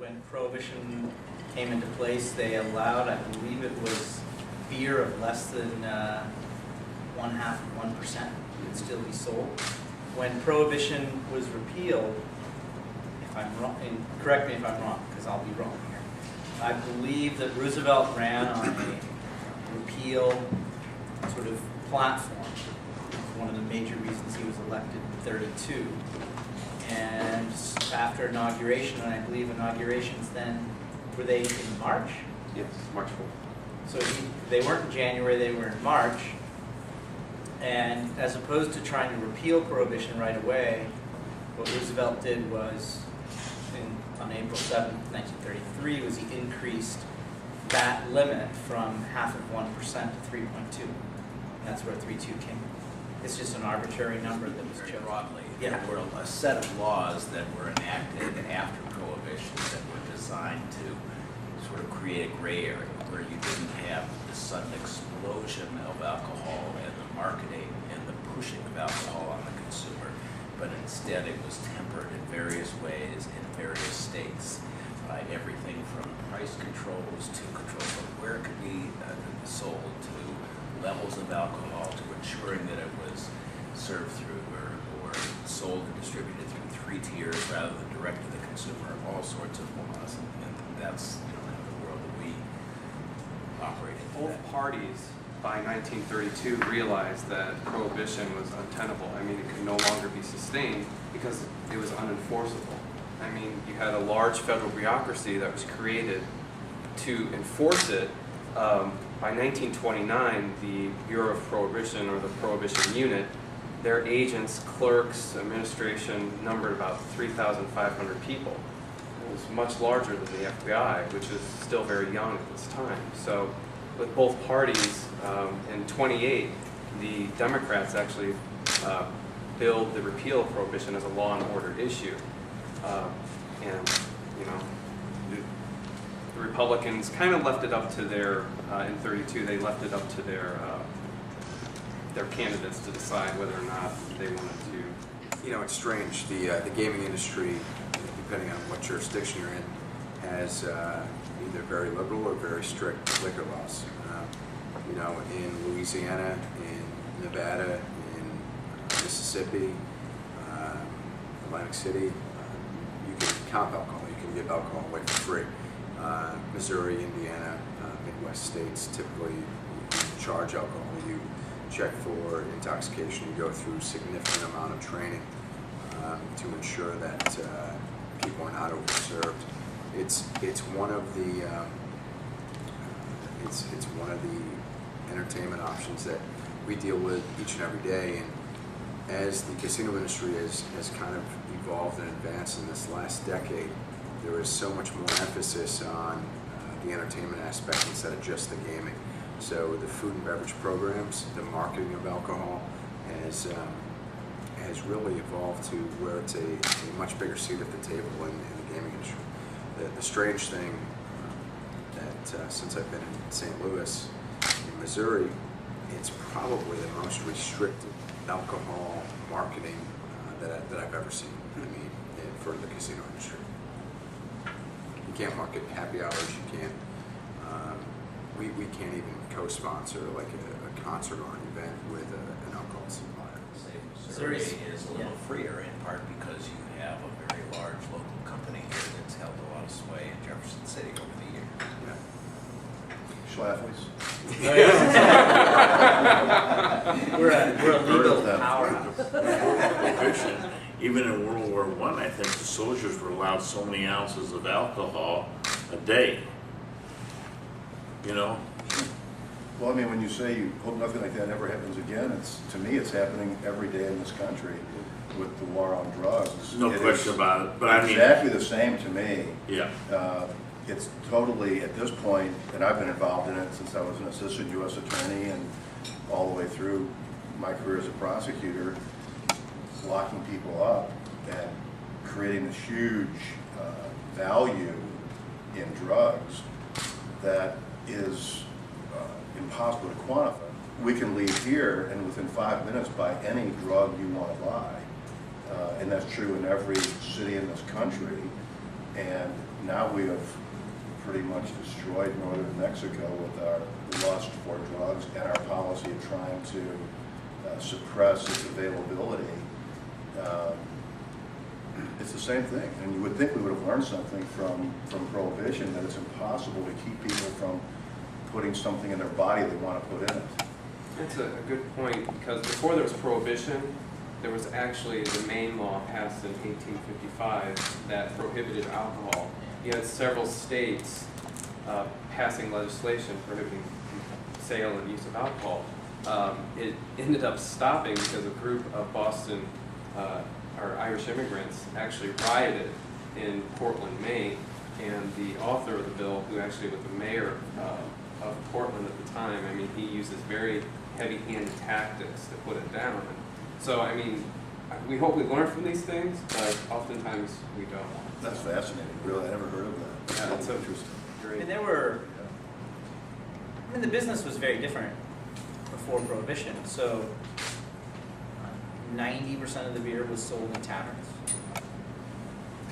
when Prohibition came into place, they allowed, I believe it was beer of less than 0.5% could still be sold. When Prohibition was repealed, if I'm wrong, and correct me if I'm wrong, because I'll be wrong here, I believe that Roosevelt ran on a repeal sort of platform. One of the major reasons he was elected in '32. And after inauguration, and I believe inaugurations then, were they in March? Yes, March 4th. So they weren't in January, they were in March. And as opposed to trying to repeal Prohibition right away, what Roosevelt did was, on April 7th, 1933, was he increased that limit from 0.5% to 3.2. And that's where 3.2 came from. It's just an arbitrary number that was chosen. Broadly, Yeah. there were a set of laws that were enacted after Prohibition that were designed to sort of create a gray area where you didn't have the sudden explosion of alcohol and the marketing and the pushing of alcohol on the consumer, but instead it was tempered in various ways in various states. Everything from price controls to controls of where it could be sold to levels of alcohol to ensuring that it was served through or sold and distributed through 3 tiers rather than direct to the consumer, all sorts of laws, and that's kind of the world that we operate in. Both parties by 1932 realized that Prohibition was untenable. I mean, it could no longer be sustained because it was unenforceable. I mean, you had a large federal bureaucracy that was created to enforce it. By 1929, the Bureau of Prohibition, or the Prohibition Unit, their agents, clerks, administration numbered about 3,500 people. It was much larger than the FBI, which is still very young at this time. So with both parties, in 28, the Democrats actually billed the repeal of Prohibition as a law and order issue. And, you know, the Republicans kind of left it up to their, in 32, they left it up to their candidates to decide whether or not they wanted to. You know, it's strange. The gaming industry, depending on what jurisdiction you're in, has either very liberal or very strict liquor laws. You know, in Louisiana, in Nevada, in Mississippi, Atlantic City, you can comp alcohol. You can give alcohol away for free. Missouri, Indiana, Midwest states, typically you charge alcohol. You check for intoxication. You go through a significant amount of training to ensure that people are not overserved. It's one of the it's one of the entertainment options that we deal with each and every day. And as the casino industry has kind of evolved and advanced in this last decade, there is so much more emphasis on the entertainment aspect instead of just the gaming. So the food and beverage programs, the marketing of alcohol has really evolved to where it's a much bigger seat at the table in the gaming industry. The strange thing that since I've been in St. Louis, in Missouri, it's probably the most restricted alcohol marketing that I've ever seen. I mean, for the casino industry. You can't market happy hours. You can't. We can't even co-sponsor like a concert or an event with an alcohol supplier. Missouri is a little freer in part because you have a very large local company here that's held a lot of sway in Jefferson City over the years. Yeah. Schlafly's. We're a legal powerhouse. Prohibition. Even in World War I think the soldiers were allowed so many ounces of alcohol a day. You know? Well, I mean, when you say you hope nothing like that ever happens again, to me, it's happening every day in this country with the war on drugs. No question about it. But I mean, exactly the same to me. Yeah. It's totally, at this point, and I've been involved in it since I was an assistant U.S. attorney and all the way through my career as a prosecutor, locking people up and creating this huge value in drugs that is impossible to quantify. We can leave here and within 5 minutes buy any drug you want to buy, and that's true in every city in this country. And now we have pretty much destroyed northern Mexico with our lust for drugs and our policy of trying to suppress its availability. It's the same thing, and you would think we would have learned something from Prohibition, that it's impossible to keep people from putting something in their body they want to put in it. That's a good point, because before there was Prohibition, there was actually the Maine law passed in 1855 that prohibited alcohol. You had several states passing legislation prohibiting sale and use of alcohol. It ended up stopping because a group of Boston or Irish immigrants actually rioted in Portland, Maine, and the author of the bill, who actually was the mayor of Portland at the time, I mean, he uses very heavy-handed tactics to put it down. So, I mean, we hope we learn from these things, but oftentimes we don't. That's fascinating, really, I never heard of that. Yeah, that's so interesting. I mean, the business was very different before Prohibition. So 90% of the beer was sold in taverns,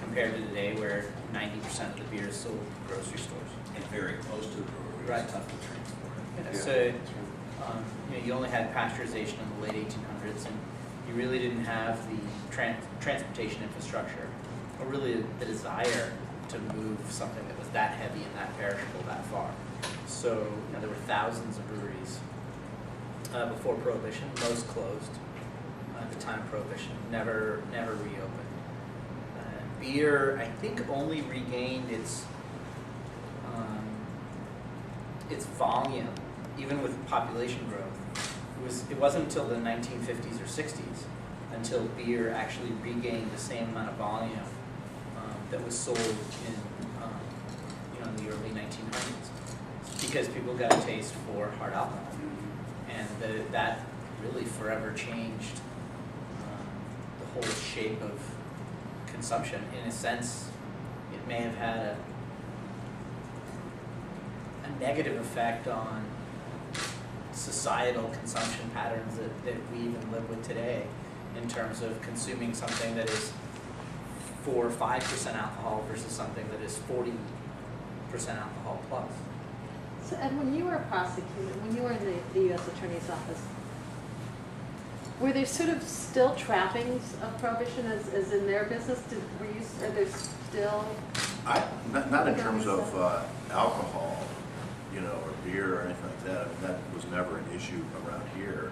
compared to today where 90% of the beer is sold in grocery stores. And very close to the brewery, Right. it's tough to transport. Yeah, so you only had pasteurization in the late 1800s, and you really didn't have the transportation infrastructure, or really the desire to move something that was that heavy and that perishable that far. So there were thousands of breweries before Prohibition. Most closed at the time of Prohibition, never reopened. Beer, I think, only regained its volume, even with population growth. It wasn't until the 1950s or 60s until beer actually regained the same amount of volume that was sold in the early 1900s, because people got a taste for hard alcohol, and that really forever changed the whole shape of consumption. In a sense, it may have had a negative effect on societal consumption patterns that we even live with today, in terms of consuming something that is 4 or 5% alcohol versus something that is 40% alcohol plus. So, Ed, when you were a prosecutor, when you were in the U.S. Attorney's Office, were there sort of still trappings of Prohibition as in their business? Are there still? Not in terms of alcohol, or beer or anything like that. I mean, that was never an issue around here.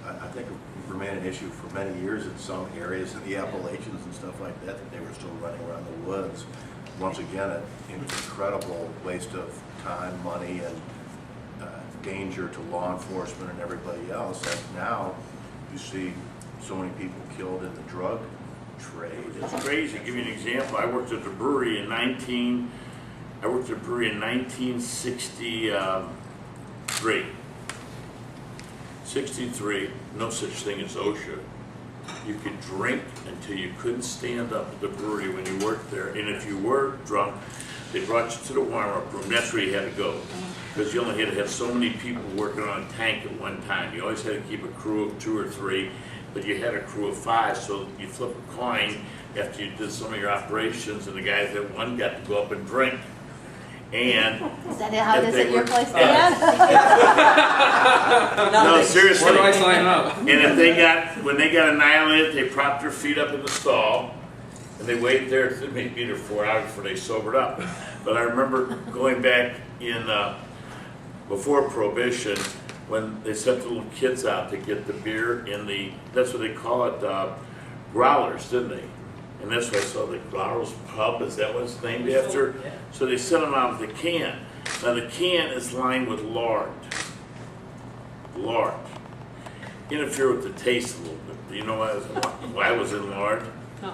I think it remained an issue for many years in some areas in the Appalachians and stuff like that they were still running around the woods. Once again, an incredible waste of time, money, and danger to law enforcement and everybody else. And now you see so many people killed in the drug trade. It's crazy. I'll give you an example. I worked at the brewery in 1963. 63, no such thing as OSHA. You could drink until you couldn't stand up at the brewery when you worked there. And if you were drunk, they brought you to the warm-up room. That's where you had to go, because you only had to have so many people working on a tank at one time. You always had to keep a crew of 2 or 3, but you had a crew of 5, so you flip a coin after you did some of your operations, and the guys that won got to go up and drink. And Is that how it if is they at your were- place, Yeah. Dan? No, seriously. Where do I sign up? And if when they got annihilated, they propped their feet up in the stall, and they waited there. They may be there 4 hours before they sobered up. But I remember going back in before Prohibition, when they sent the little kids out to get the beer in that's what they call it, growlers, didn't they? And that's why I saw the Growlers Pub. Is that what it's named after? Yeah. So they sent them out with a can. Now the can is lined with lard. Lard. Interfere with the taste a little bit. Do you know why it was in lard? No.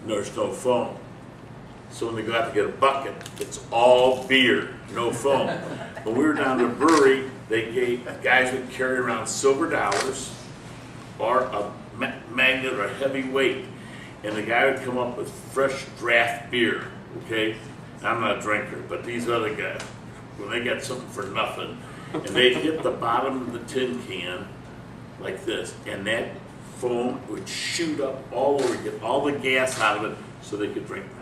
There's no foam. So when they go out to get a bucket, it's all beer, no foam. When we were down at the brewery, guys would carry around silver dollars or a magnet or a heavy weight, and the guy would come up with fresh draft beer, okay? I'm not a drinker, but these other guys, when they got something for nothing, and they'd hit the bottom of the tin can like this, and that foam would shoot up all over, get all the gas out of it so they could drink more.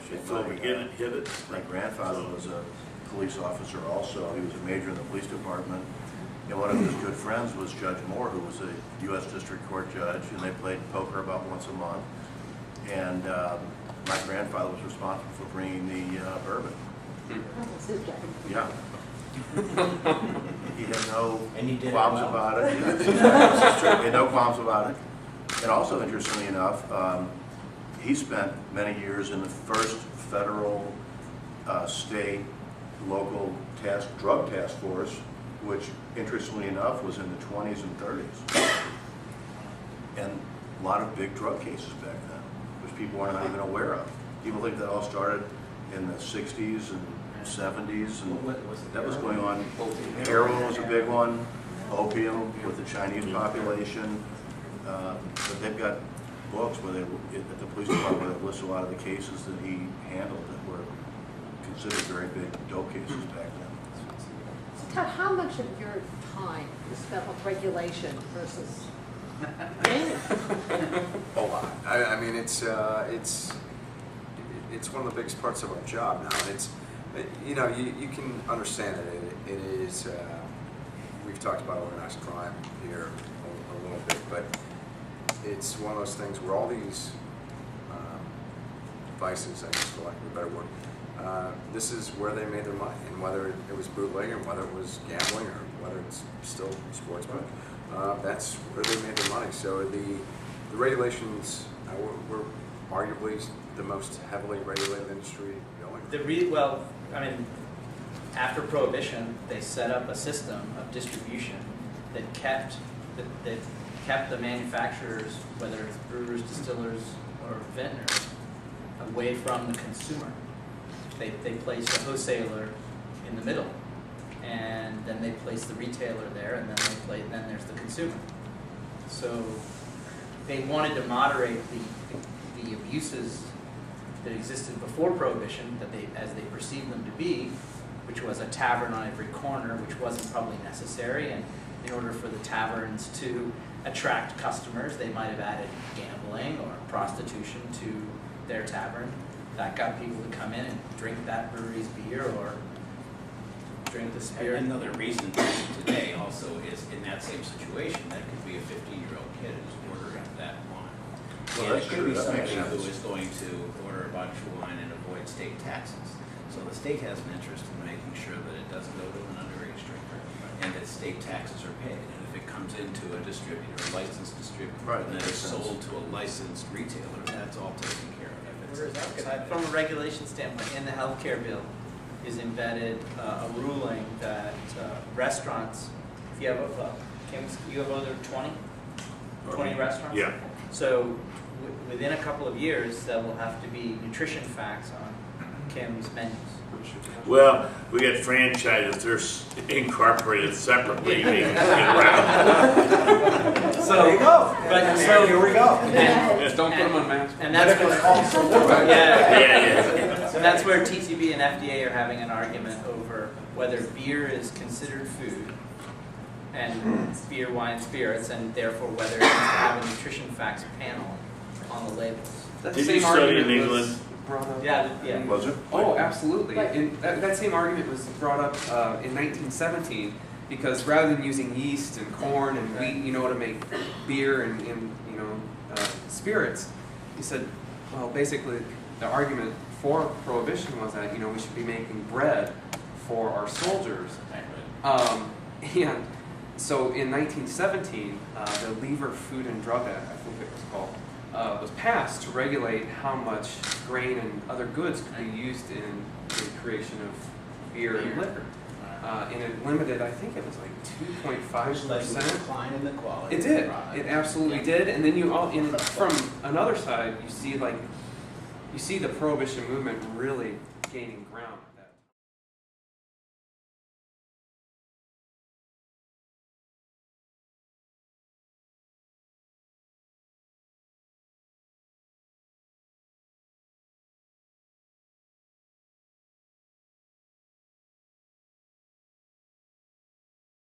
Phil McGinn hit it. My grandfather was a police officer also. He was a major in the police department. And one of his good friends was Judge Moore, who was a U.S. District Court judge, and they played poker about once a month. And my grandfather was responsible for bringing the bourbon. That's his job. Yeah. He had no And you did it qualms well. about it. Yeah. He had no qualms about it. And also, interestingly enough, he spent many years in the first federal, state, local drug task force, which, interestingly enough, was in the 20s and 30s. And a lot of big drug cases back then, which people were not even aware of. People think that all started in the 60s and 70s, and that was going on. Heroin was a big one, opium with the Chinese population. But they've got books where at the police department, where they list a lot of the cases that he handled that were considered very big dope cases back then. So Todd, how much of your time is spent on regulation versus gaming? A lot. I mean, it's one of the biggest parts of our job now. And it's, you know, you can understand it. It is, we've talked about organized crime here a little bit, but it's one of those things where all these vices, I guess for lack of a better word, this is where they made their money. And whether it was bootlegging, whether it was gambling, or whether it's still sportsbook, that's where they made their money. So the regulations, we're arguably the most heavily regulated industry going. Well, I mean, after Prohibition, they set up a system of distribution that kept the manufacturers, whether it's brewers, distillers, or vintners, away from the consumer. They placed a wholesaler in the middle, and then they placed the retailer there, and then there's the consumer. So they wanted to moderate the abuses that existed before Prohibition, as they perceived them to be, which was a tavern on every corner, which wasn't probably necessary. And in order for the taverns to attract customers, they might have added gambling or prostitution to their tavern. That got people to come in and drink that brewery's beer or drink the spirit. And another reason today also is in that same situation, that could be a 15-year-old kid who's ordering that wine. Well, And that's it could true. be That makes somebody who sense. is going to order a bunch of wine and avoid state taxes. So the state has an interest in making sure that it doesn't go to an underage drinker and that state taxes are paid. And if it comes into a distributor, a licensed distributor, Right, and then that it's makes sense. sold to a licensed retailer, that's all taken care of. From a regulation standpoint, in the healthcare bill is embedded a ruling that restaurants, if you have you have over 20 restaurants? Yeah. So within a couple of years, there will have to be nutrition facts on Kim's menus. Well, we got franchises, they're incorporated separately, they can get around. So there you go. But so Here we go. and, Don't put them on maps. and that's what, yeah. Yeah. So that's where TTB and FDA are having an argument over whether beer is considered food and beer, wine, spirits, and therefore whether it needs to have a nutrition facts panel on the labels. That Did same you study argument in was England? brought up. Yeah. Was it? Oh, absolutely. Right. And that same argument was brought up in 1917 because rather than using yeast and corn and wheat, to make beer and spirits, he said, well, basically the argument for Prohibition was that we should be making bread for our soldiers. And so in 1917, the Lever Food and Drug Act, I think it was called, was passed to regulate how much grain and other goods could be used in the creation of beer and liquor. And it limited, I think it was like 2.5%. Decline in the quality. It of the did. product. It absolutely did. And then from another side, you see the Prohibition movement really gaining ground.